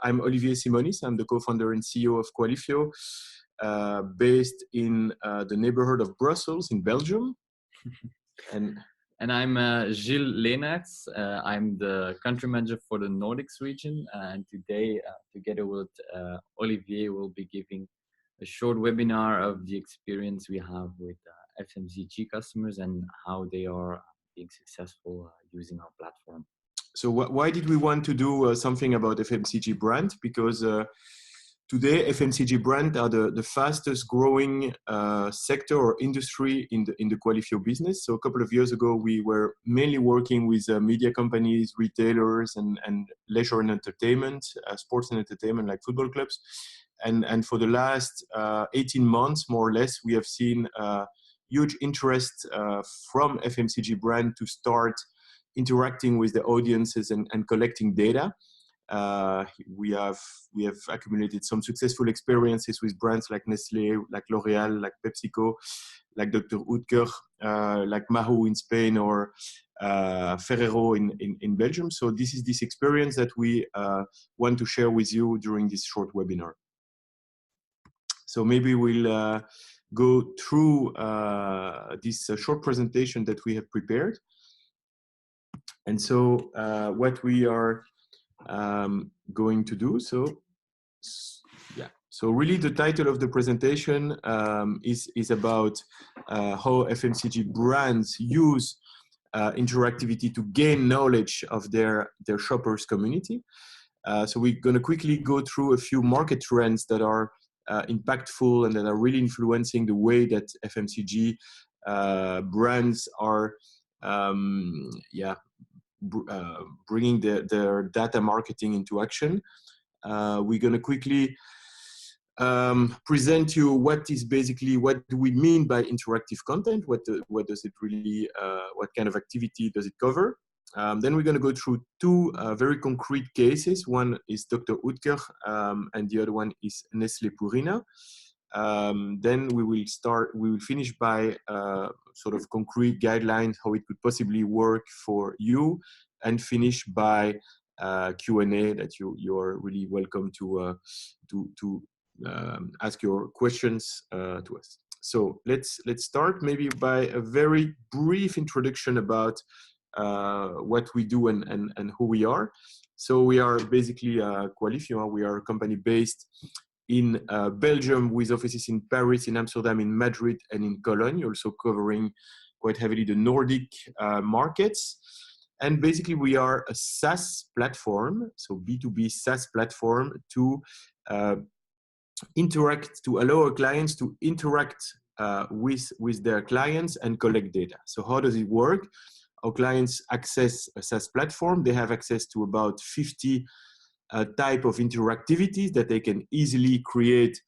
I'm Olivier Simonis. I'm the co-founder and CEO of Qualifio, based in the neighborhood of Brussels in Belgium. And I'm Gilles Lenaerts. I'm the country manager for the Nordics region. And today, together with Olivier, we'll be giving a short webinar of the experience we have with FMCG customers and how they are being successful using our platform. So why did we want to do something about FMCG brand? Because today, FMCG brands are the fastest growing sector or industry in the Qualifio business. So a couple of years ago, we were mainly working with media companies, retailers, and leisure and entertainment, sports and entertainment like football clubs. And for the last 18 months, more or less, we have seen huge interest from FMCG brand to start interacting with the audiences and collecting data. We have accumulated some successful experiences with brands like Nestlé, like L'Oréal, like PepsiCo, like Dr Oetker, like Mahou in Spain, or Ferrero in Belgium. So this is this experience that we want to share with you during this short webinar. So maybe we'll go through this short presentation that we have prepared. And so what we are going to do, so really the title of the presentation is about how FMCG brands use interactivity to gain knowledge of their shoppers community. So we're going to quickly go through a few market trends that are impactful and that are really influencing the way that FMCG brands are bringing their data marketing into action. We're going to quickly present you what do we mean by interactive content, what does it really, what kind of activity does it cover. Then we're going to go through two very concrete cases. One is Dr Oetker and the other one is Nestlé Purina. Then we will finish by sort of concrete guidelines, how it could possibly work for you, and finish by Q&A that you are really welcome to ask your questions to us. So let's start maybe by a very brief introduction about what we do and who we are. So we are basically Qualifio. We are a company based in Belgium with offices in Paris, in Amsterdam, in Madrid, and in Cologne, also covering quite heavily the Nordic markets. And basically we are a SaaS platform, so B2B SaaS platform to allow our clients to interact with their clients and collect data. So how does it work? Our clients access a SaaS platform. They have access to about 50 type of interactivities that they can easily create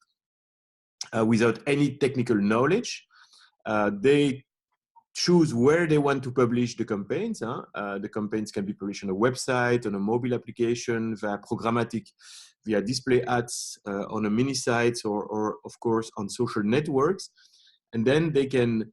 without any technical knowledge. They choose where they want to publish the campaigns. The campaigns can be published on a website, on a mobile application, via programmatic, via display ads, on a mini sites, or of course on social networks. And then they can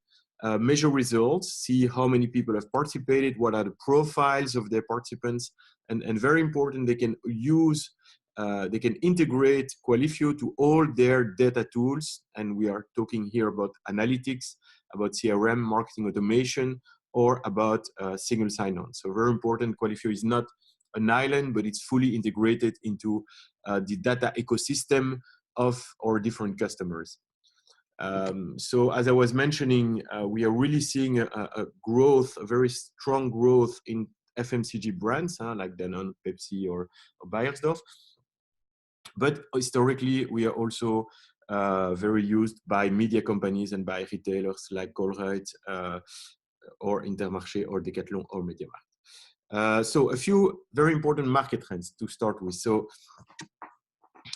measure results, see how many people have participated, what are the profiles of their participants, and very important, they can use, they can integrate Qualifio to all their data tools. And we are talking here about analytics, about CRM, marketing automation, or about single sign-on. So very important, Qualifio is not an island, but it's fully integrated into the data ecosystem of our different customers. So as I was mentioning, we are really seeing a growth, a very strong growth in FMCG brands like Danone, Pepsi, or Beiersdorf. But historically, we are also very used by media companies and by retailers like Colruyt or Intermarché or Decathlon or MediaMarkt. So a few very important market trends to start with. So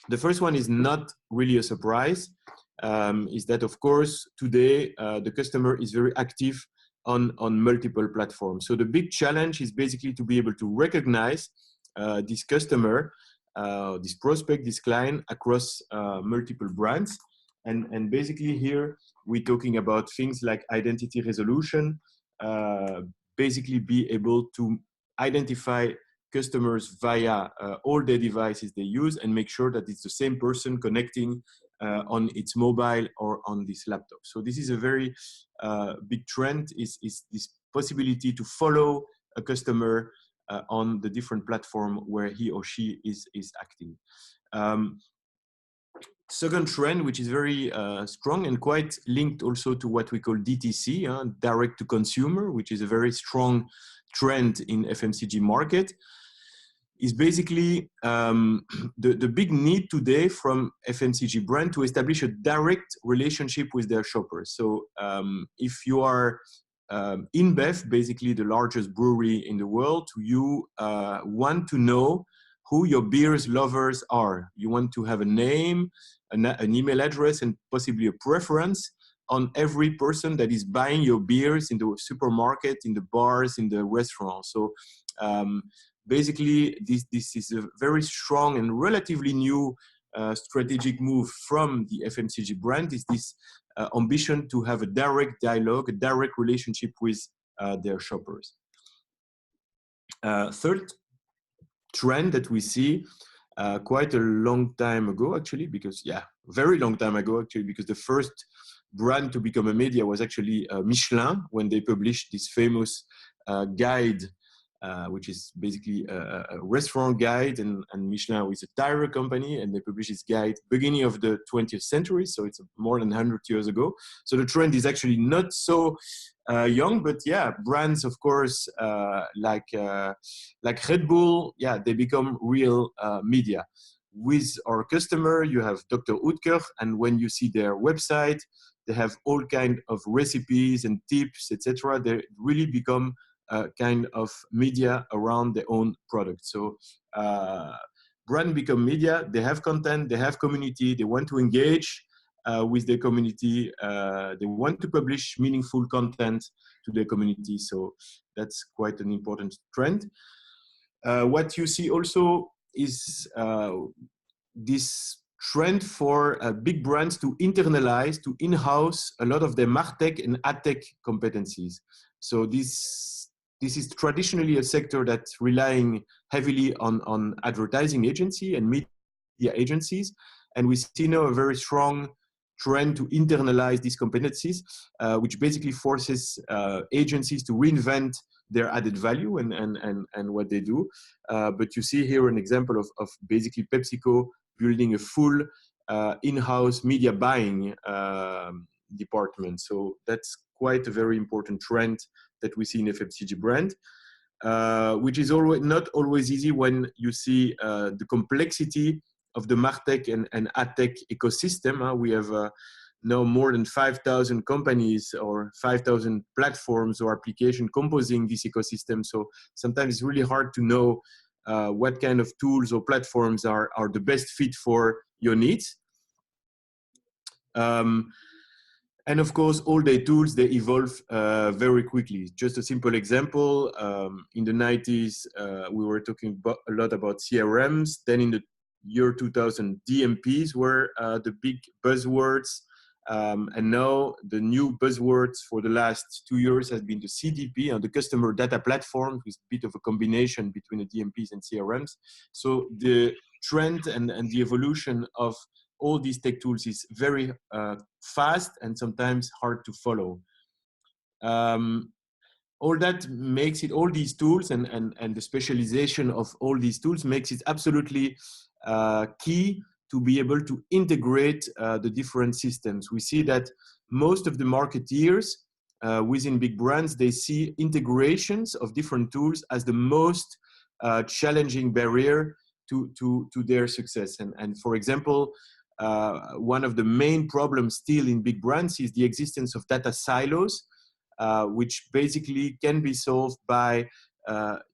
the first one is not really a surprise. Is that, of course, today the customer is very active on multiple platforms. So the big challenge is basically to be able to recognize this customer, this prospect, this client across multiple brands. And basically here we're talking about things like identity resolution, basically be able to identify customers via all their devices they use and make sure that it's the same person connecting on its mobile or on this laptop. So this is a very big trend, is this possibility to follow a customer on the different platform where he or she is acting. Second trend, which is very strong and quite linked also to what we call DTC, direct to consumer, which is a very strong trend in FMCG market, is basically the big need today from FMCG brand to establish a direct relationship with their shoppers. So if you are InBev, basically the largest brewery in the world, you want to know who your beers lovers are. You want to have a name, an email address, and possibly a preference on every person that is buying your beers in the supermarket, in the bars, in the restaurants. So basically, this is a very strong and relatively new strategic move from the FMCG brand, is this ambition to have a direct dialogue, a direct relationship with their shoppers. Third trend that we see quite a long time ago, actually, because very long time ago, actually, because the first brand to become a media was actually Michelin, when they published this famous guide, which is basically a restaurant guide, and Michelin is a tire company, and they published this guide beginning of the 20th century, so it's more than 100 years ago. So the trend is actually not so young, but brands, of course, like Red Bull, they become real media. With our customer, you have Dr. Oetker, and when you see their website, they have all kind of recipes and tips, etc. They really become kind of media around their own product. So brand become media, they have content, they have community, they want to engage with their community, they want to publish meaningful content to their community. So that's quite an important trend. What you see also is this trend for big brands to internalize, to in-house a lot of their MarTech and AdTech competencies. So this is traditionally a sector that's relying heavily on advertising agency and media agencies. And we see now a very strong trend to internalize these competencies, which basically forces agencies to reinvent their added value and what they do. But you see here an example of basically PepsiCo building a full in-house media buying department. So that's quite a very important trend that we see in FMCG brand, which is not always easy when you see the complexity of the MarTech and AdTech ecosystem. We have now more than 5,000 companies or 5,000 platforms or applications composing this ecosystem. So sometimes it's really hard to know what kind of tools or platforms are the best fit for your needs. And of course, all the tools, they evolve very quickly. Just a simple example, in the 90s, we were talking a lot about CRMs. Then in the year 2000, DMPs were the big buzzwords. And now the new buzzwords for the last 2 years has been the CDP, and the customer data platform, which is a bit of a combination between the DMPs and CRMs. So the trend and the evolution of all these tech tools is very fast and sometimes hard to follow. All that makes it, all these tools and the specialization of all these tools makes it absolutely key to be able to integrate the different systems. We see that most of the marketeers within big brands, they see integrations of different tools as the most challenging barrier to their success. And for example, one of the main problems still in big brands is the existence of data silos, which basically can be solved by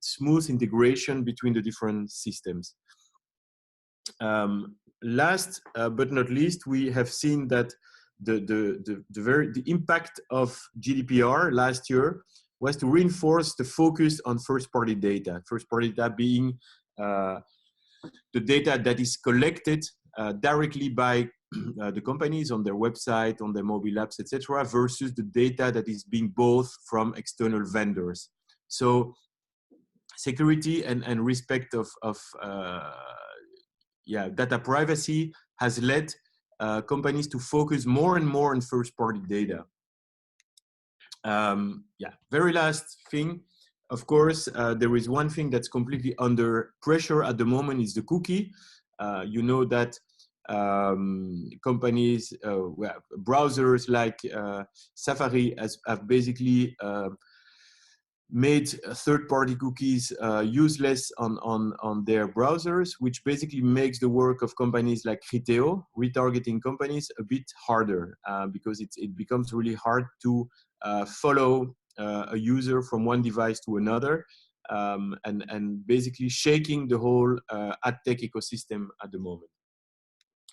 smooth integration between the different systems. Last but not least, we have seen that the impact of GDPR last year was to reinforce the focus on first-party data. First-party data being the data that is collected directly by the companies on their website, on their mobile apps, etc., versus the data that is being bought from external vendors. So security and respect of data privacy has led companies to focus more and more on first-party data. Very last thing, of course, there is one thing that's completely under pressure at the moment is the cookie. You know that companies, browsers like Safari have basically made third-party cookies useless on their browsers, which basically makes the work of companies like Criteo, retargeting companies, a bit harder because it becomes really hard to follow a user from one device to another, and basically shaking the whole ad tech ecosystem at the moment.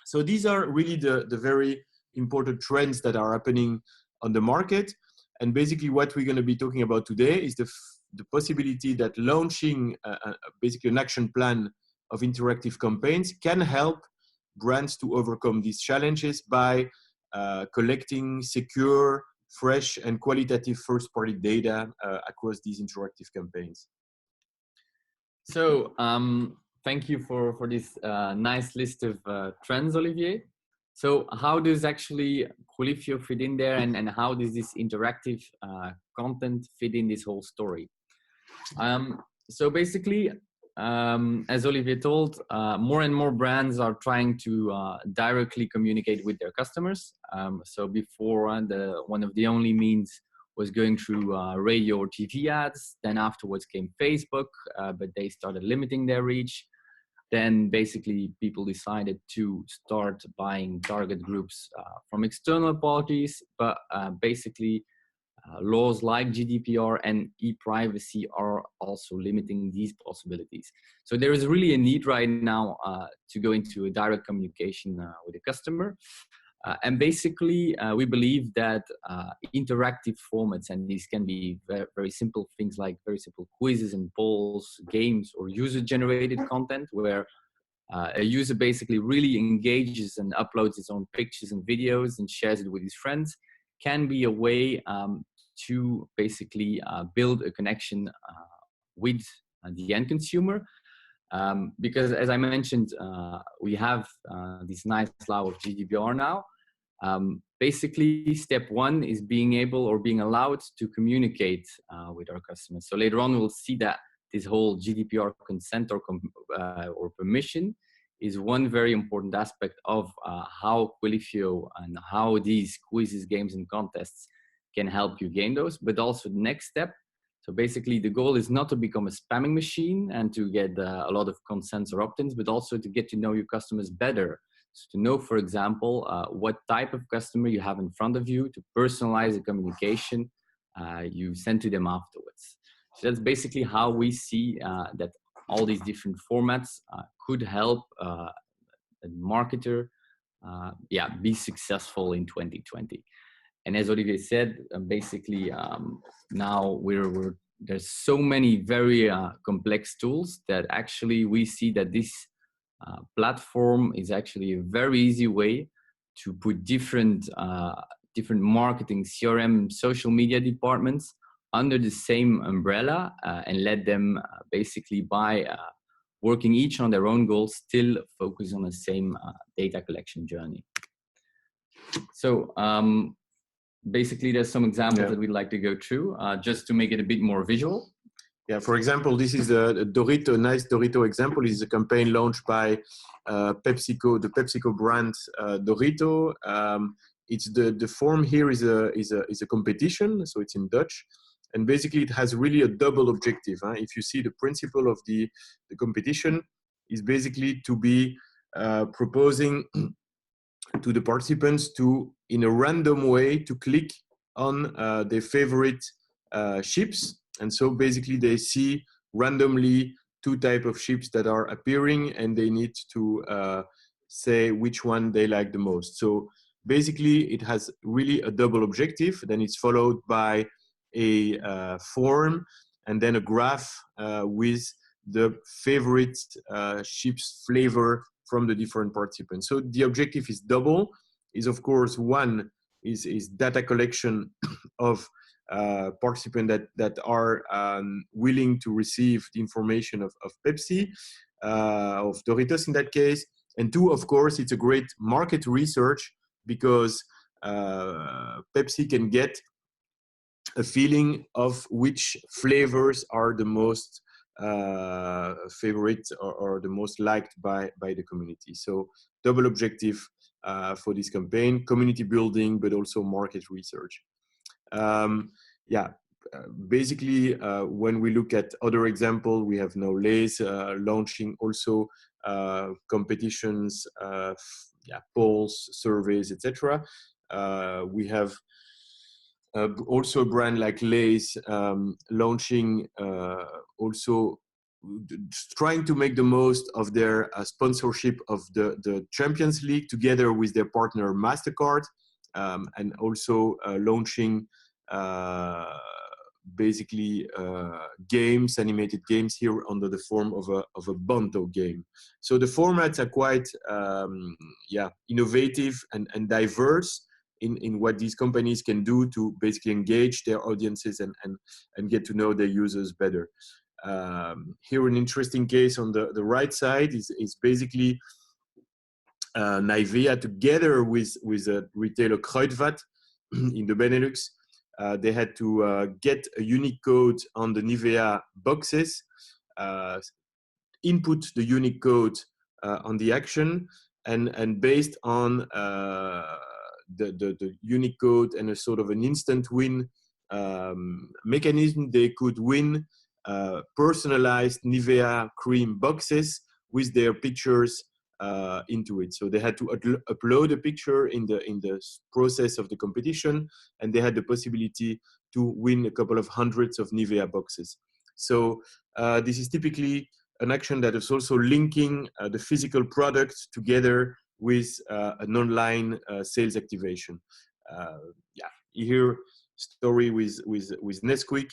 So these are really the very important trends that are happening on the market. And basically what we're going to be talking about today is the possibility that launching basically an action plan of interactive campaigns can help brands to overcome these challenges by collecting secure, fresh, and qualitative first-party data across these interactive campaigns. So thank you for this nice list of trends, Olivier. So how does actually Qualifio fit in there, and how does this interactive content fit in this whole story? So basically, as Olivier told, more and more brands are trying to directly communicate with their customers. So before, one of the only means was going through radio or TV ads. Then afterwards came Facebook, but they started limiting their reach. Then basically people decided to start buying target groups from external parties, but basically laws like GDPR and e-privacy are also limiting these possibilities. So there is really a need right now to go into a direct communication with the customer. And basically, we believe that interactive formats, and these can be very, very simple things like very simple quizzes and polls, games, or user-generated content, where a user basically really engages and uploads his own pictures and videos and shares it with his friends, can be a way to basically build a connection with the end consumer. Because as I mentioned, we have this nice law of GDPR now. Basically, step one is being able or being allowed to communicate with our customers. So later on, we'll see that this whole GDPR consent or permission is one very important aspect of how Qualifio and how these quizzes, games, and contests can help you gain those. But also the next step. So basically, the goal is not to become a spamming machine and to get a lot of consents or opt-ins, but also to get to know your customers better. So to know, for example, what type of customer you have in front of you, to personalize the communication you send to them afterwards. So that's basically how we see that all these different formats could help a marketer be successful in 2020. And as Olivier said, basically now there's so many very complex tools that actually we see that this platform is actually a very easy way to put different marketing, CRM, social media departments under the same umbrella and let them basically by working each on their own goals, still focus on the same data collection journey. So basically there's some examples that we'd like to go through just to make it a bit more visual. Yeah, for example, this is a Dorito, nice Dorito example. This is a campaign launched by PepsiCo, the PepsiCo brand Dorito. It's the form here is a competition, so it's in Dutch, and basically it has really a double objective. If you see the principle of the competition is basically to be proposing to the participants to, in a random way, to click on their favorite chips. And so basically they see randomly two types of chips that are appearing, and they need to say which one they like the most. So basically it has really a double objective. Then it's followed by a form and then a graph with the favorite chips flavor from the different participants. So the objective is double, is of course one is data collection of participants that are willing to receive the information of Pepsi, of Doritos in that case. And two, of course, it's a great market research because Pepsi can get a feeling of which flavors are the most favorite or the most liked by the community. So double objective for this campaign: community building, but also market research. Basically, when we look at other examples, we have now Lay's launching also competitions, polls, surveys, etc. We have also a brand like Lay's launching also trying to make the most of their sponsorship of the Champions League together with their partner MasterCard, and also launching basically games, animated games here under the form of a Bonto game. So the formats are quite innovative and diverse in what these companies can do to basically engage their audiences and get to know their users better. Here an interesting case on the right side is basically Nivea together with a retailer Kruidvat in the Benelux. They had to get a unique code on the Nivea boxes, input the unique code on the action, and based on the unique code and a sort of an instant win mechanism, they could win personalized Nivea cream boxes with their pictures into it. So they had to upload a picture in the process of the competition, and they had the possibility to win a couple of hundreds of Nivea boxes. So this is typically an action that is also linking the physical product together with an online sales activation. Here story with Nesquik,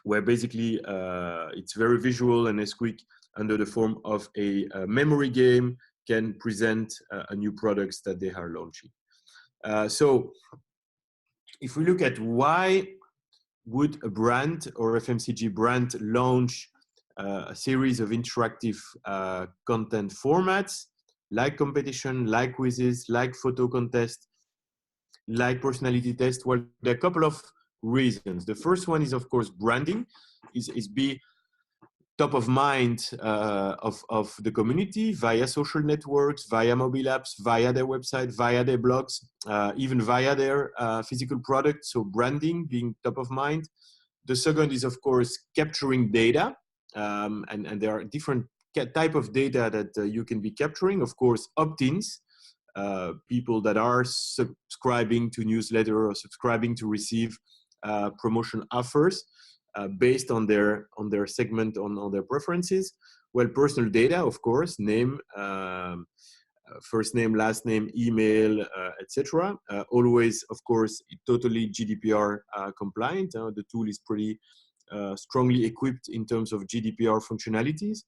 where basically it's very visual, and Nesquik, under the form of a memory game, can present a new products that they are launching. So if we look at why would a brand or FMCG brand launch a series of interactive content formats like competition, like quizzes, like photo contest, like personality test? Well, there are a couple of reasons. The first one is, of course, branding is be top of mind of the community via social networks, via mobile apps, via their website, via their blogs, even via their physical product. So branding being top of mind. The second is, of course, capturing data, and there are different type of data that you can be capturing. Of course, opt-ins, people that are subscribing to newsletter or subscribing to receive promotion offers based on their segment, on their preferences. Well, personal data, of course, name, first name, last name, email, etc. Always, of course, totally GDPR compliant. The tool is pretty strongly equipped in terms of GDPR functionalities.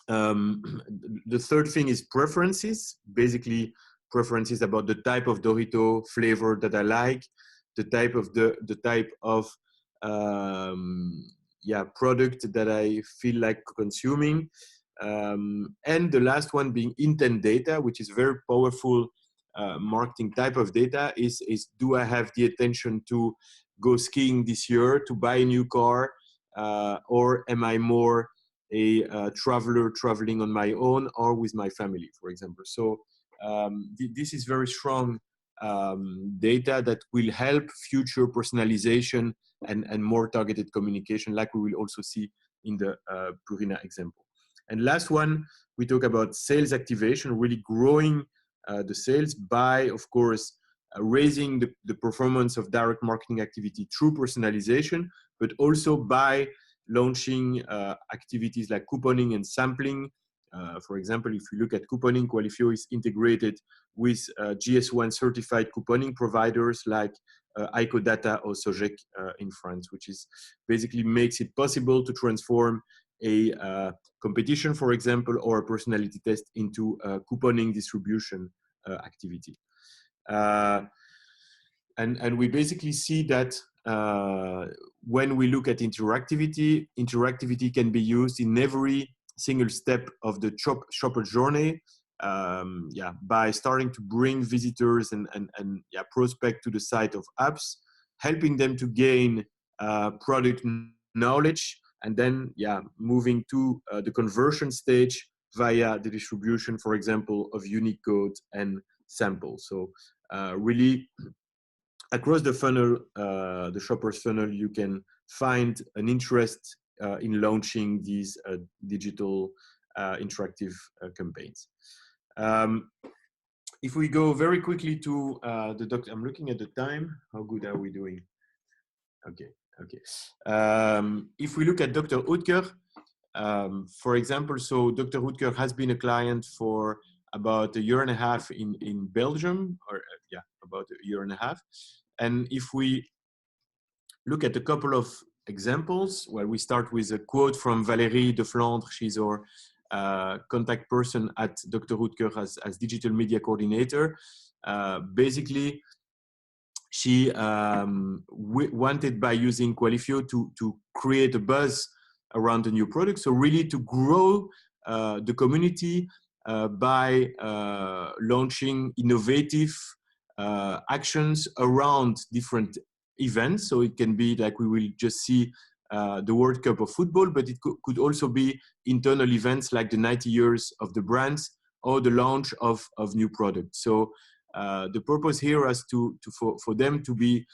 The third thing is preferences, basically preferences about the type of Dorito flavor that I like, the type of product that I feel like consuming. And the last one being intent data, which is very powerful marketing type of data, is do I have the attention to go skiing this year, to buy a new car, or am I more a traveler traveling on my own or with my family, for example? So this is very strong data that will help future personalization and more targeted communication, like we will also see in the Purina example. And last one, we talk about sales activation, really growing the sales by, of course, raising the performance of direct marketing activity through personalization, but also by launching activities like couponing and sampling. For example, if you look at couponing, Qualifio is integrated with GS1 certified couponing providers like Icodata or Sogec in France, which is basically makes it possible to transform a competition, for example, or a personality test into a couponing distribution activity. and we basically see that when we look at interactivity, interactivity can be used in every single step of the shopper journey. Yeah, by starting to bring visitors and yeah, prospect to the site of apps, helping them to gain product knowledge, and then yeah, moving to the conversion stage via the distribution, for example, of unique code and samples. So really across the funnel, the shopper's funnel, you can find an interest in launching these digital interactive campaigns. If we go very quickly to the doctor, I'm looking at the time. How good are we doing? Okay, okay. If we look at Dr. Oetker, for example, so Dr. Oetker has been a client for about 1.5 years in Belgium, or yeah, about 1.5 years. And if we look at a couple of examples, well, we start with a quote from Valérie de Flandre. She's our contact person at Dr. Oetker as digital media coordinator. Basically, she wanted, by using Qualifio, to create a buzz around the new product. So really to grow the community by launching innovative actions around different events. So it can be like we will just see the World Cup of football, but it could also be internal events like the 90 years of the brands or the launch of new products. So the purpose here is for them to be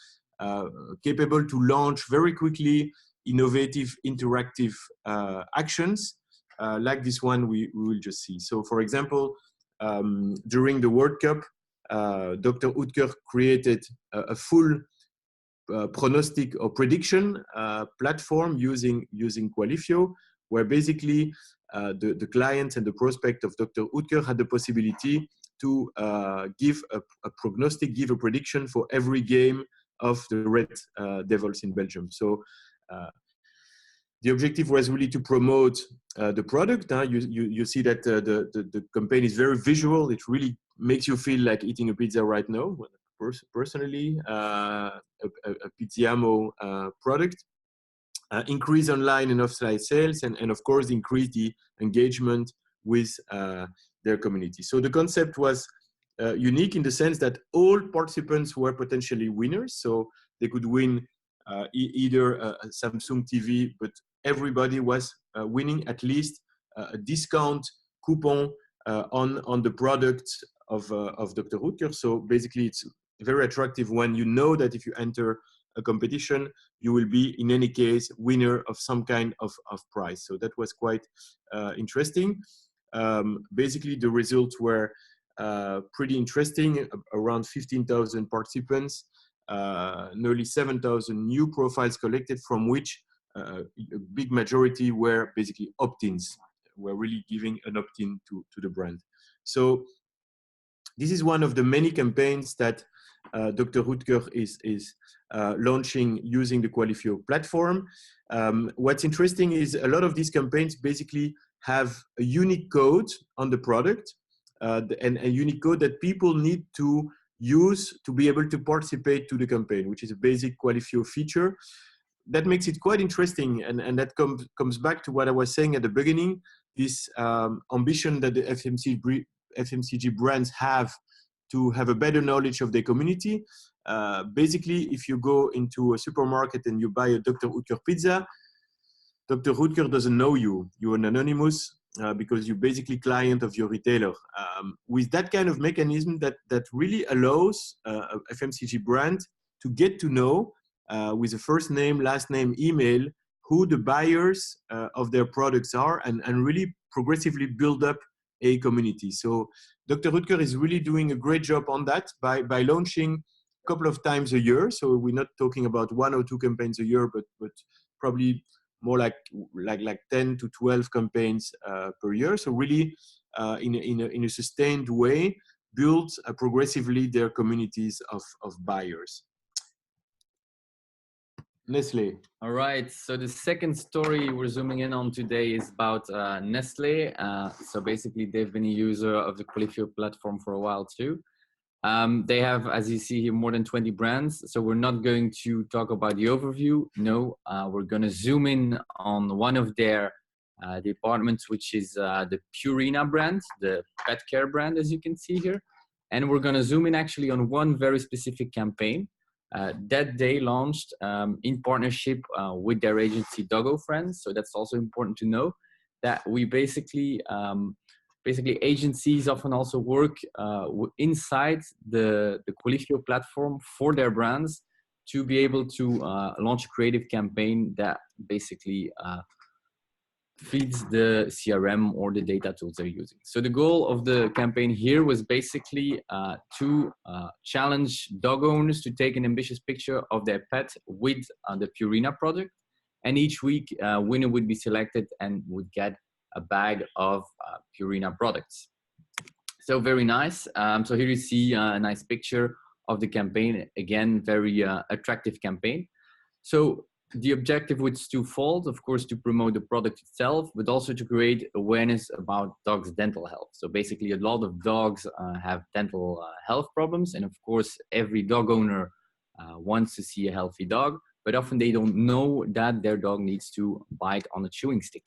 capable to launch very quickly innovative, interactive actions like this one we will just see. So for example, during the World Cup, Dr. Oetker created a full prognostic or prediction platform using Qualifio, where basically the client and the prospect of Dr. Oetker had the possibility to give a prognostic, give a prediction for every game of the Red Devils in Belgium. So the objective was really to promote the product. You see that the campaign is very visual. It really makes you feel like eating a pizza right now. Personally, a PizziAmo product. Increase online and offline sales, and of course increase the engagement with their community. So the concept was unique in the sense that all participants were potentially winners. So they could win either a Samsung TV, but everybody was winning at least a discount coupon on the product of Dr. Oetker. So basically it's very attractive when you know that if you enter a competition, you will be in any case winner of some kind of prize. So that was quite interesting. Basically the results were pretty interesting. Around 15,000 participants, nearly 7,000 new profiles collected, from which a big majority were basically opt-ins. We're really giving an opt-in to the brand. So this is one of the many campaigns that Dr. Oetker is launching using the Qualifio platform. What's interesting is a lot of these campaigns basically have a unique code on the product and a unique code that people need to use to be able to participate to the campaign, which is a basic Qualifio feature. That makes it quite interesting, and that comes back to what I was saying at the beginning, this ambition that the FMCG brands have to have a better knowledge of their community. Basically, if you go into a supermarket and you buy a Dr. Oetker pizza, Dr. Oetker doesn't know you. You're an anonymous because you're basically client of your retailer. With that kind of mechanism that really allows a FMCG brand to get to know with a first name, last name, email, who the buyers of their products are, and really progressively build up a community. So Dr. Oetker is really doing a great job on that by launching a couple of times a year. So we're not talking about 1 or 2 campaigns a year, but probably more like 10 to 12 campaigns per year. So really in a sustained way, build progressively their communities of buyers. Nestlé. All right, so the second story we're zooming in on today is about Nestlé. So basically they've been a user of the Qualifio platform for a while too. They have, as you see here, more than 20 brands. So we're not going to talk about the overview. No, we're going to zoom in on one of their departments, which is the Purina brand, the pet care brand, as you can see here. And we're going to zoom in actually on one very specific campaign that they launched in partnership with their agency Doggo Friends. So that's also important to know that we basically agencies often also work inside the Qualifio platform for their brands to be able to launch a creative campaign that basically feeds the CRM or the data tools they're using. So the goal of the campaign here was basically to challenge dog owners to take an ambitious picture of their pet with the Purina product. And each week, a winner would be selected and would get a bag of Purina products. So very nice. So here you see a nice picture of the campaign. Again, very attractive campaign. So the objective was twofold, of course, to promote the product itself, but also to create awareness about dogs' dental health. So basically, a lot of dogs have dental health problems. And of course, every dog owner wants to see a healthy dog, but often they don't know that their dog needs to bite on a chewing stick.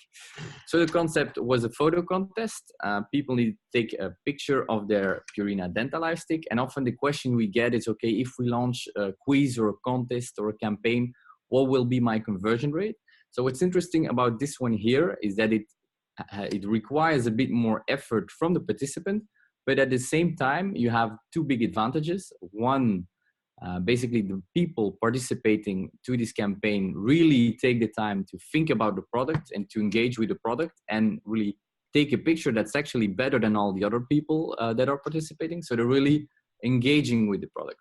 So the concept was a photo contest. People need to take a picture of their Purina Dental stick. And often the question we get is, okay, if we launch a quiz or a contest or a campaign, what will be my conversion rate? So what's interesting about this one here is that it requires a bit more effort from the participant, but at the same time, you have two big advantages. One, basically the people participating to this campaign really take the time to think about the product and to engage with the product and really take a picture that's actually better than all the other people that are participating. So they're really engaging with the product.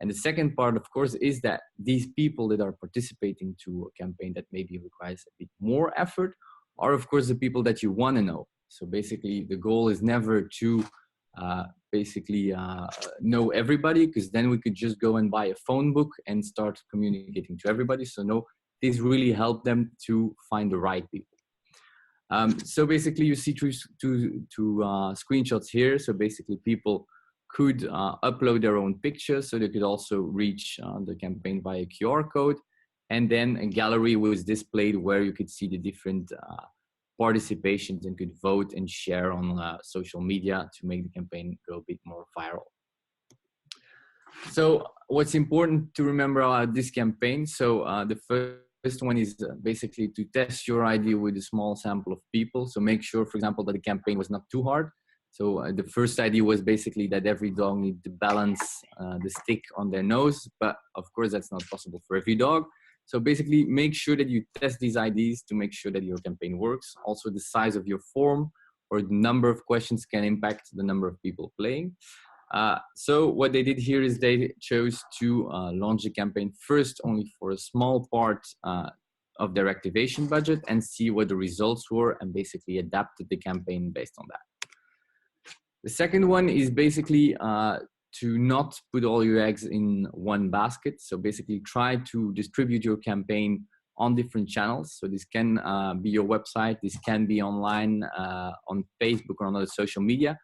And the second part, of course, is that these people that are participating to a campaign that maybe requires a bit more effort are, of course, the people that you want to know. So basically, the goal is never to know everybody, because then we could just go and buy a phone book and start communicating to everybody. So no, this really helped them to find the right people. So basically, you see two screenshots here. So basically, people could upload their own pictures, so they could also reach the campaign via QR code. And then a gallery was displayed where you could see the different participations and could vote and share on social media to make the campaign go a bit more viral. So what's important to remember about this campaign? So the first one is basically to test your idea with a small sample of people. So make sure, for example, that the campaign was not too hard. So the first idea was basically that every dog needs to balance the stick on their nose, but of course that's not possible for every dog. So basically make sure that you test these ideas to make sure that your campaign works. Also the size of your form or the number of questions can impact the number of people playing. So what they did here is they chose to launch the campaign first only for a small part of their activation budget and see what the results were and basically adapted the campaign based on that. The second one is basically to not put all your eggs in one basket. So basically try to distribute your campaign on different channels. So this can be your website, this can be online on Facebook or on other social media,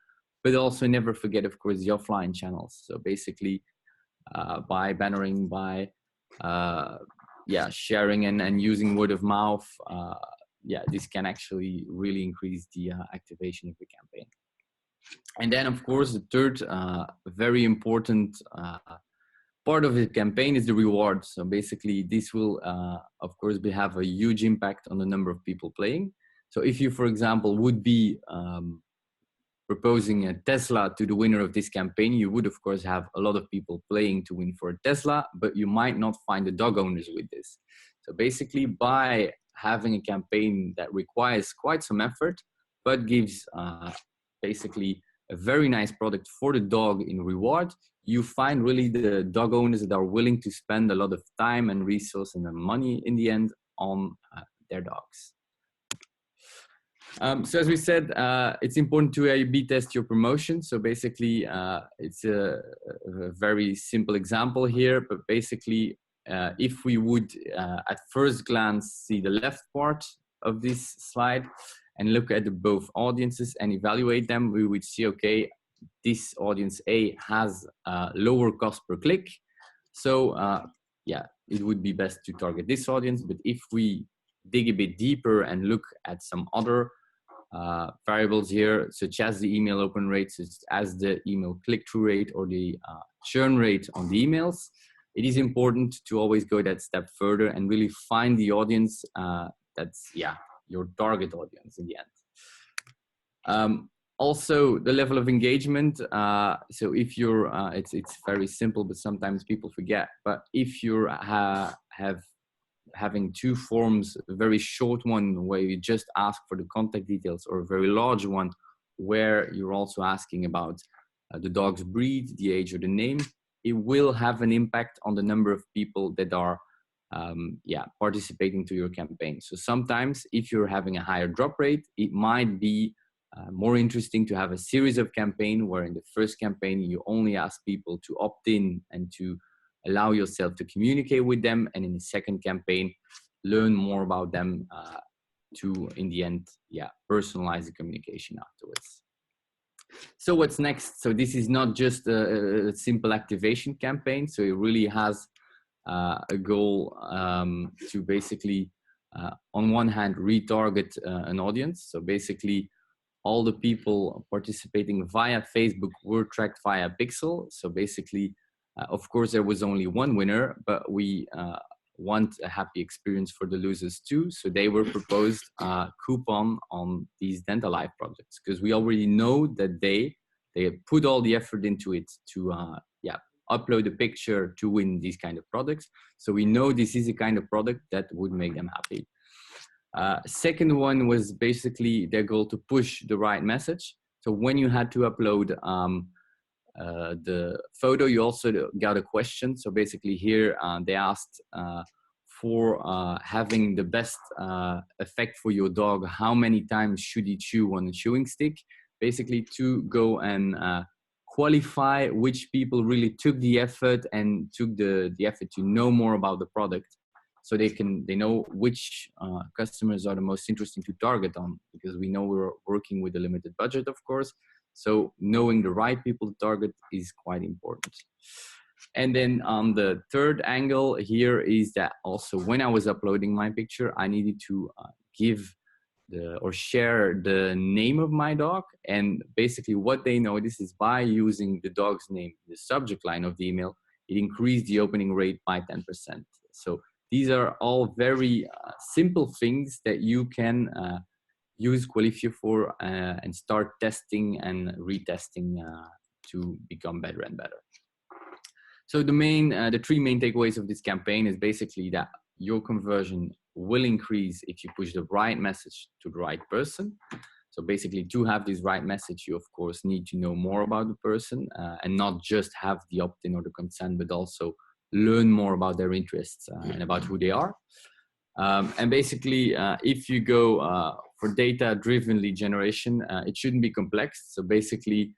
but also never forget, of course, the offline channels. So basically by bannering, by sharing and using word of mouth, this can actually really increase the activation of the campaign. And then, of course, the third very important part of the campaign is the reward. So basically, this will, of course, have a huge impact on the number of people playing. So if you, for example, would be proposing a Tesla to the winner of this campaign, you would, of course, have a lot of people playing to win for a Tesla, but you might not find the dog owners with this. So basically, by having a campaign that requires quite some effort, but gives basically a very nice product for the dog in reward, you find really the dog owners that are willing to spend a lot of time and resource and money in the end on their dogs. So as we said, it's important to A/B test your promotion. So basically, it's a very simple example here, but basically, if we would at first glance see the left part of this slide and look at both audiences and evaluate them, we would see, okay, this audience A has lower cost per click. So yeah, it would be best to target this audience. But if we dig a bit deeper and look at some other variables here, such as the email open rate, such as the email click-through rate or the churn rate on the emails, it is important to always go that step further and really find the audience that's, yeah, your target audience in the end. Also, the level of engagement. So if you're, it's very simple, but sometimes people forget. But if you're having two forms, a very short one where you just ask for the contact details, or a very large one where you're also asking about the dog's breed, the age, or the name, it will have an impact on the number of people that are participating to your campaign. So sometimes if you're having a higher drop rate, it might be more interesting to have a series of campaigns where in the first campaign you only ask people to opt in and to allow yourself to communicate with them, and in the second campaign learn more about them to, in the end, personalize the communication afterwards. So what's next? So this is not just a simple activation campaign. So it really has a goal to basically, on one hand, retarget an audience. So basically, all the people participating via Facebook were tracked via Pixel. So basically, of course, there was only one winner, but we want a happy experience for the losers too. So they were proposed a coupon on these Dental Life projects, because we already know that they put all the effort into it to upload a picture to win these kind of products. So we know this is a kind of product that would make them happy. Second one was basically their goal to push the right message. So when you had to upload the photo, you also got a question. So basically here they asked for having the best effect for your dog, how many times should he chew on a chewing stick, basically to go and qualify which people really took the effort and took the effort to know more about the product. So they know which customers are the most interesting to target on, because we know we're working with a limited budget, of course. So knowing the right people to target is quite important. And then on the third angle here is that also when I was uploading my picture, I needed to give or share the name of my dog. And basically what they noticed is by using the dog's name, the subject line of the email, it increased the opening rate by 10%. So these are all very simple things that you can use Qualifio for and start testing and retesting to become better and better. So the three main takeaways of this campaign is basically that your conversion will increase if you push the right message to the right person. So basically, to have this right message, you of course need to know more about the person and not just have the opt-in or the consent, but also learn more about their interests and about who they are. And basically, if you go for data-driven lead generation, it shouldn't be complex. So basically,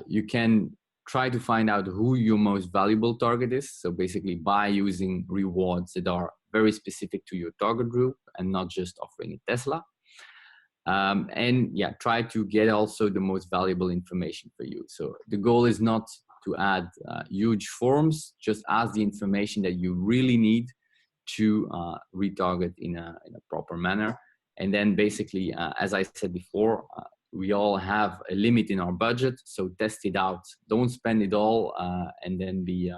you can try to find out who your most valuable target is. So basically, by using rewards that are very specific to your target group and not just offering a Tesla. And try to get also the most valuable information for you. So the goal is not to add huge forms, just ask the information that you really need to retarget in a proper manner. And then basically, as I said before, we all have a limit in our budget, so test it out. Don't spend it all and then be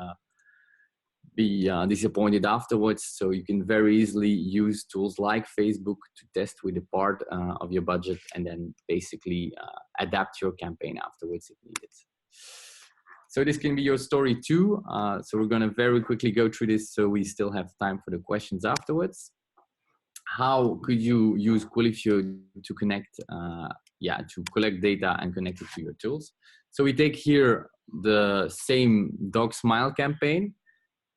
disappointed afterwards. So you can very easily use tools like Facebook to test with a part of your budget and then basically adapt your campaign afterwards if needed. So this can be your story too. So we're going to very quickly go through this so we still have time for the questions afterwards. How could you use Qualifio to connect, to collect data and connect it to your tools? So we take here the same Dog Smile campaign.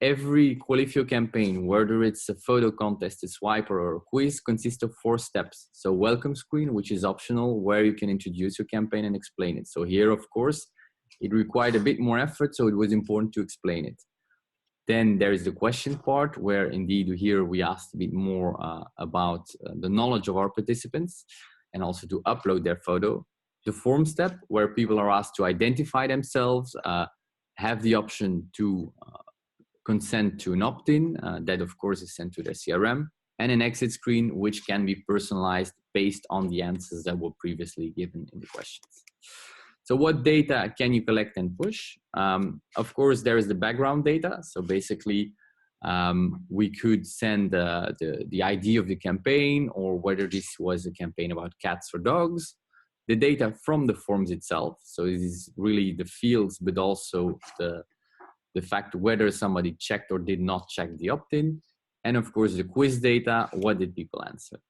Every Qualifio campaign, whether it's a photo contest, a swiper, or a quiz, consists of 4 steps. So welcome screen, which is optional, where you can introduce your campaign and explain it. So here, of course, it required a bit more effort, so it was important to explain it. Then there is the question part, where indeed here we asked a bit more about the knowledge of our participants and also to upload their photo. the form step, where people are asked to identify themselves, have the option to consent to an opt-in, that of course is sent to their CRM, and an exit screen, which can be personalized based on the answers that were previously given in the questions. So what data can you collect and push? Of course, there is the background data. So basically, we could send the ID of the campaign, or whether this was a campaign about cats or dogs, the data from the forms itself. So it is really the fields, but also the fact whether somebody checked or did not check the opt-in. And of course, the quiz data, what did people answer?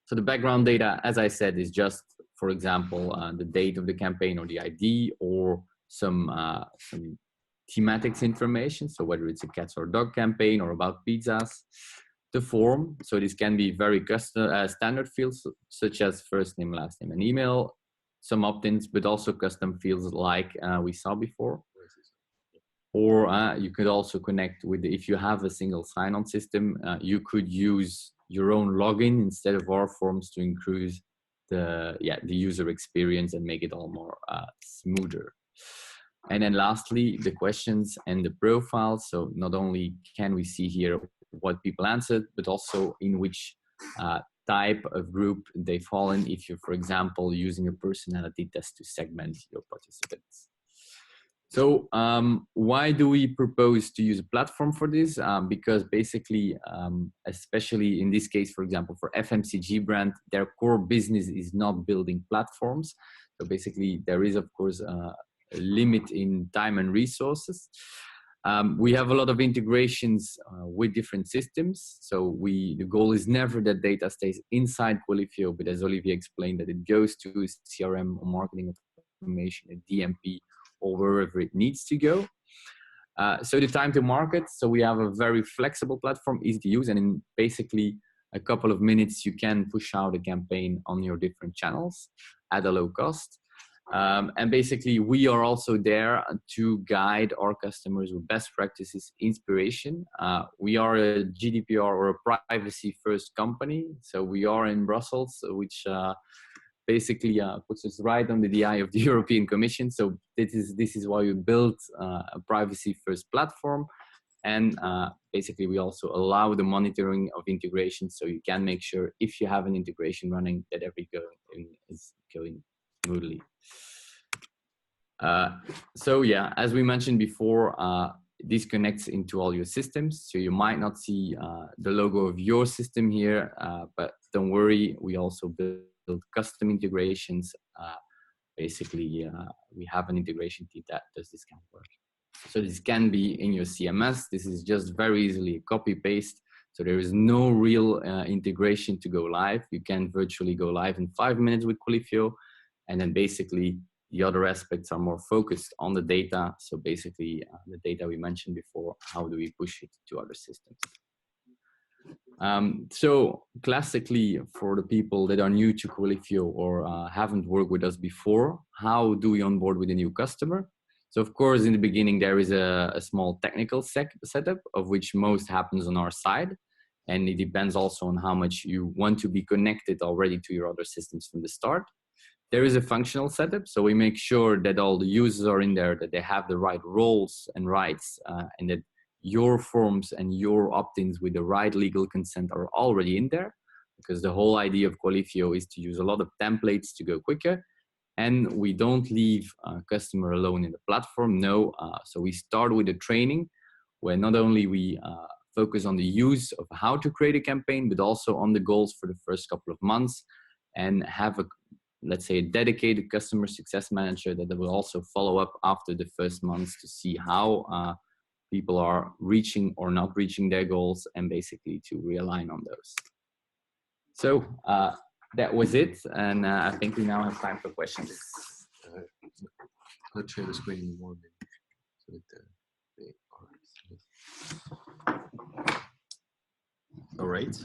So the background data, as I said, is just, for example, the date of the campaign or the ID, or some thematics information. So whether it's a cats or dog campaign or about pizzas. The form, so this can be very custom, standard fields such as first name, last name, and email. Some opt-ins, but also custom fields like we saw before. Or you could also connect with, if you have a single sign-on system, you could use your own login instead of our forms to increase the user experience and make it all more smoother. And then lastly, the questions and the profiles. So not only can we see here what people answered, but also in which type of group they fall in, if you're, for example, using a personality test to segment your participants. So why do we propose to use a platform for this? Because basically, especially in this case, for example, for FMCG brand, their core business is not building platforms. So basically, there is, of course, a limit in time and resources. We have a lot of integrations with different systems. So the goal is never that data stays inside Qualifio, but as Olivier explained, that it goes to CRM or marketing automation, a DMP, or wherever it needs to go. So the time to market, so we have a very flexible platform, easy to use, and in basically a couple of minutes, you can push out a campaign on your different channels at a low cost. And basically, we are also there to guide our customers with best practices, inspiration. We are a GDPR or a privacy-first company. So we are in Brussels, which basically puts us right under the eye of the European Commission. So this is why we built a privacy-first platform. And basically, we also allow the monitoring of integration, so you can make sure if you have an integration running that everything is going smoothly. So yeah, as we mentioned before, this connects into all your systems. So you might not see the logo of your system here, but don't worry, we also build custom integrations. Basically, we have an integration team that does this kind of work. So this can be in your CMS. This is just very easily copy paste. So there is no real integration to go live. You can virtually go live in 5 minutes with Qualifio. And then basically the other aspects are more focused on the data. So basically the data we mentioned before, how do we push it to other systems? So classically, for the people that are new to Qualifio or haven't worked with us before, how do we onboard with a new customer? So of course, in the beginning, there is a small technical setup, of which most happens on our side. And it depends also on how much you want to be connected already to your other systems from the start. There is a functional setup. So we make sure that all the users are in there, that they have the right roles and rights, and that your forms and your opt-ins with the right legal consent are already in there. Because the whole idea of Qualifio is to use a lot of templates to go quicker. And we don't leave a customer alone in the platform, no. So we start with the training, where not only we focus on the use of how to create a campaign, but also on the goals for the first couple of months, and have a, let's say, a dedicated customer success manager that will also follow up after the first months to see how people are reaching or not reaching their goals, and basically to realign on those. So that was it, and I think we now have time for questions. Not share the screen anymore. So all right.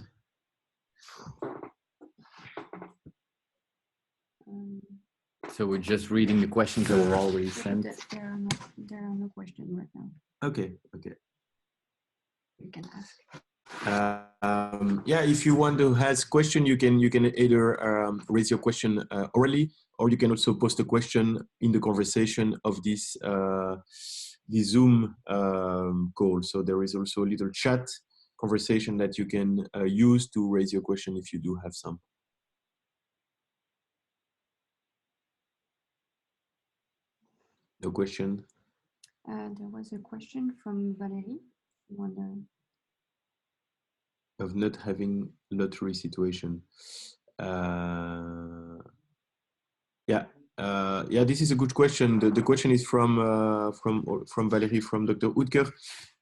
So we're just reading the questions that were already sent. There are no questions right now. Okay. Okay. You can ask. Yeah, if you want to ask question, you can either raise your question orally, or you can also post a question in the conversation of this the Zoom call. So there is also a little chat conversation that you can use to raise your question if you do have some. No question? There was a question from Valérie. Of not having lottery situation. Yeah, this is a good question. The question is from Valérie, from Dr Oetker,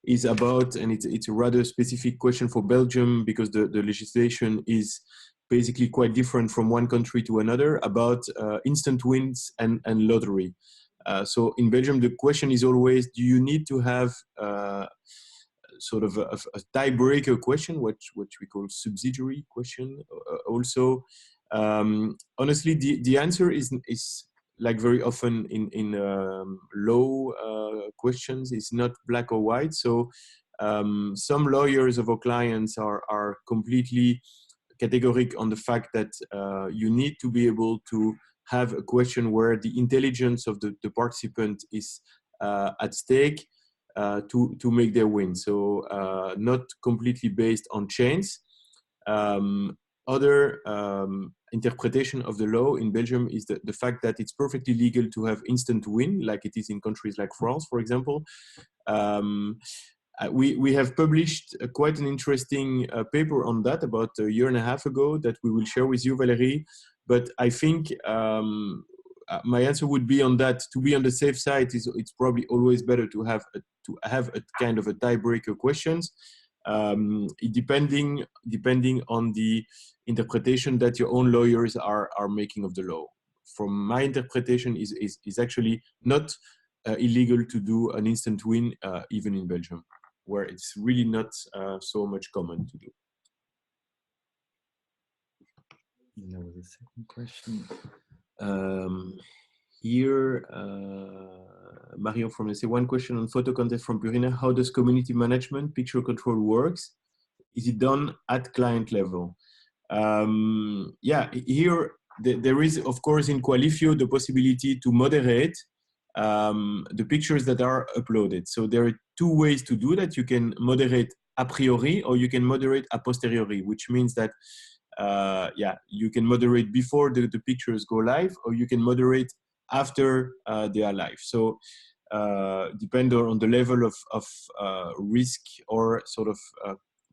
is about, and it's a rather specific question for Belgium, because the legislation is basically quite different from one country to another, about instant wins and lottery. So in Belgium, the question is always, do you need to have sort of a tiebreaker question, which we call subsidiary question also? Honestly, the answer is like very often in law questions, it's not black or white. So some lawyers of our clients are completely categoric on the fact that you need to be able to have a question where the intelligence of the participant is at stake to make their win. So not completely based on chance. Other interpretation of the law in Belgium is the fact that it's perfectly legal to have instant win, like it is in countries like France, for example. We have published quite an interesting paper on that about a year and a half ago that we will share with you, Valérie. But I think my answer would be on that. To be on the safe side, it's probably always better to have a kind of a tiebreaker questions, depending on the interpretation that your own lawyers are making of the law. From my interpretation, is actually not illegal to do an instant win, even in Belgium, where it's really not so much common to do. There was a second question. Here, Marion from Nestlé, one question on photo content from Purina. How does community management, picture control works? Is it done at client level? Yeah, here there is, of course, in Qualifio, the possibility to moderate the pictures that are uploaded. So there are two ways to do that. You can moderate a priori, or you can moderate a posteriori, which means that yeah, you can moderate before the pictures go live, or you can moderate after they are live. So depending on the level of risk or sort of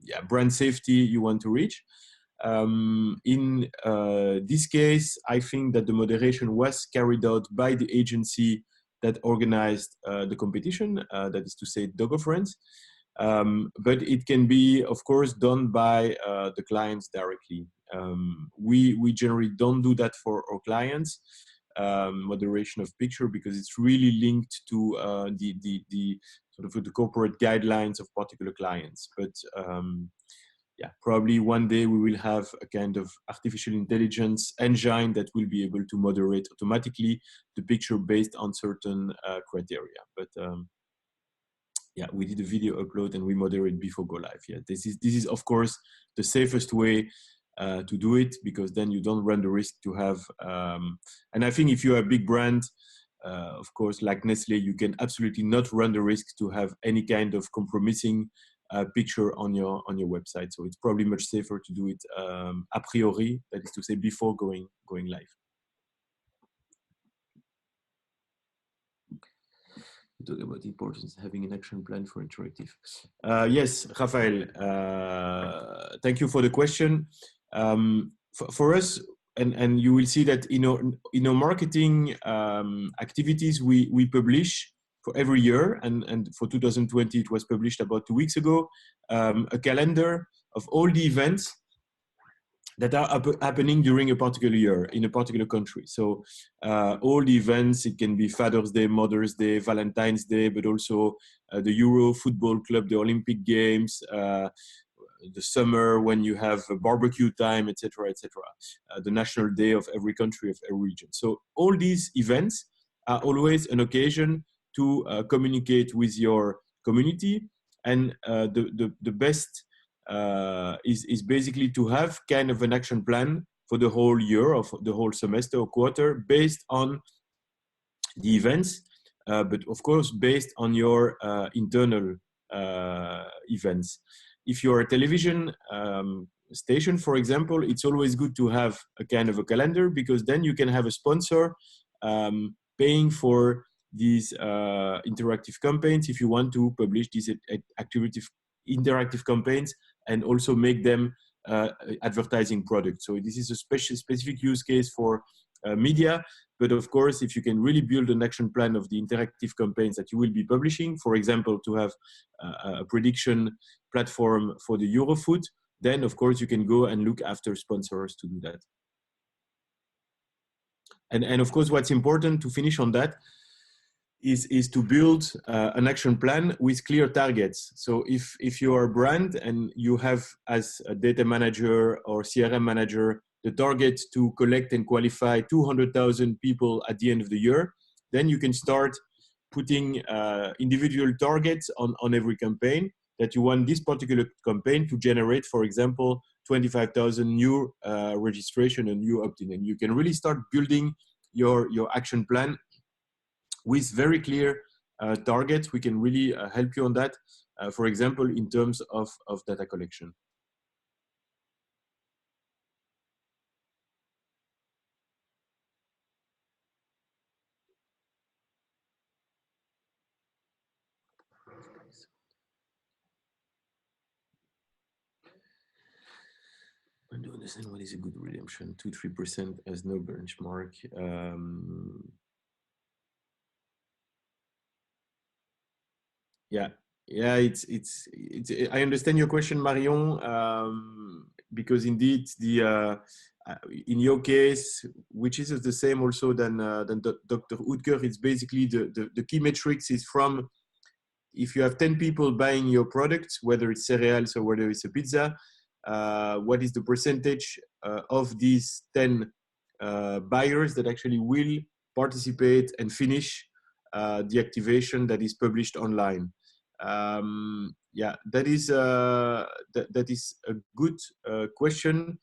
yeah, brand safety you want to reach. In this case, I think that the moderation was carried out by the agency that organized the competition, that is to say Dog of Friends. But it can be, of course, done by the clients directly. We generally don't do that for our clients, moderation of picture, because it's really linked to the sort of the corporate guidelines of particular clients. But yeah, probably one day we will have a kind of artificial intelligence engine that will be able to moderate automatically the picture based on certain criteria. But yeah, we did a video upload and we moderate before go live. Yeah, this is of course the safest way to do it, because then you don't run the risk to have. And I think if you're a big brand, of course, like Nestlé, you can absolutely not run the risk to have any kind of compromising picture on your website. So it's probably much safer to do it a priori, that is to say before going live. Talk about the importance of having an action plan for interactive. Yes, Rafael, thank you for the question. For us, and you will see that in our marketing activities, we publish for every year, and for 2020 it was published about 2 weeks ago, a calendar of all the events that are happening during a particular year in a particular country. So all the events, it can be Father's Day, Mother's Day, Valentine's Day, but also the Euro Football Club, the Olympic Games, the summer when you have a barbecue time, etc., etc. The national day of every country, of every region. So all these events are always an occasion to communicate with your community, and the best is basically to have kind of an action plan for the whole year or for the whole semester or quarter based on the events, but of course based on your internal events. If you're a television station, for example, it's always good to have a kind of a calendar, because then you can have a sponsor paying for these interactive campaigns if you want to publish these interactive campaigns and also make them advertising products. So this is a specific use case for media. But of course, if you can really build an action plan of the interactive campaigns that you will be publishing, for example, to have a prediction platform for the Eurofoot, then of course you can go and look after sponsors to do that. And of course, what's important to finish on that is to build an action plan with clear targets. So if you are a brand and you have, as a data manager or CRM manager, the target to collect and qualify 200,000 people at the end of the year, then you can start putting individual targets on every campaign, that you want this particular campaign to generate, for example, 25,000 new registration and new opt-in. And you can really start building your action plan with very clear targets. We can really help you on that, for example, in terms of data collection. I don't understand what is a good redemption. 2-3% as no benchmark. Yeah, it's. I understand your question, Marion, because indeed the in your case, which is the same also than Dr. Oetker, it's basically the key metrics is from, if you have 10 people buying your products, whether it's cereals or whether it's a pizza, what is the percentage of these 10 buyers that actually will participate and finish the activation that is published online. Yeah, that is a good question.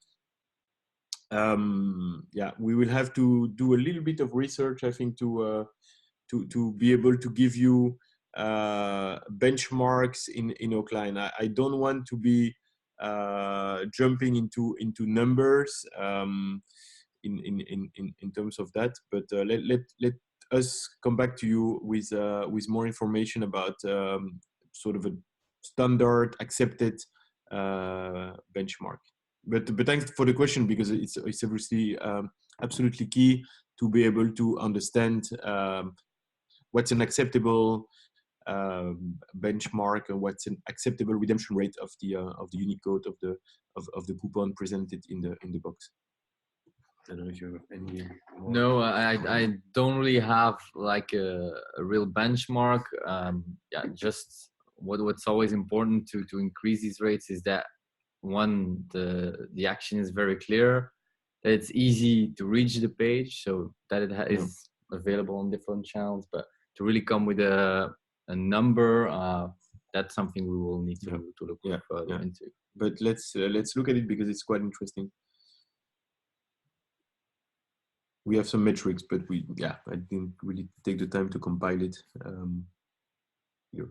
Yeah, we will have to do a little bit of research, I think, to be able to give you benchmarks in Oakline. I don't want to be jumping into numbers in terms of that, but let us come back to you with more information about sort of a standard accepted benchmark. But thanks for the question, because it's obviously absolutely key to be able to understand what's an acceptable benchmark and what's an acceptable redemption rate of the unique code of the coupon presented in the box. I don't know if you have any more. No, I don't really have like a real benchmark. Yeah, just what's always important to increase these rates is that, one, the action is very clear, that it's easy to reach the page, so that it is available on different channels. But to really come with a number, that's something we will need to look further into. But let's look at it, because it's quite interesting. We have some metrics, but I didn't really take the time to compile it here.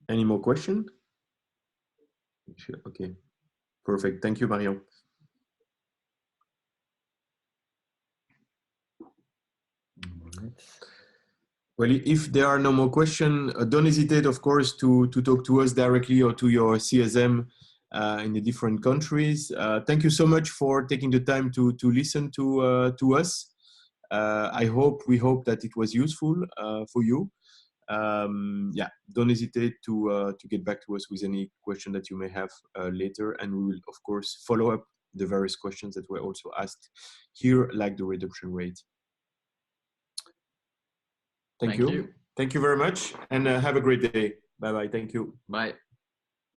Any more questions? Okay, perfect. Thank you, Marion. Well, if there are no more questions, don't hesitate, of course, to talk to us directly or to your CSM in the different countries. Thank you so much for taking the time to listen to us. We hope that it was useful for you. Yeah, don't hesitate to get back to us with any question that you may have later, and we will, of course, follow up the various questions that were also asked here, like the redemption rate. Thank you. Thank you very much, and have a great day. Bye-bye. Thank you. Bye.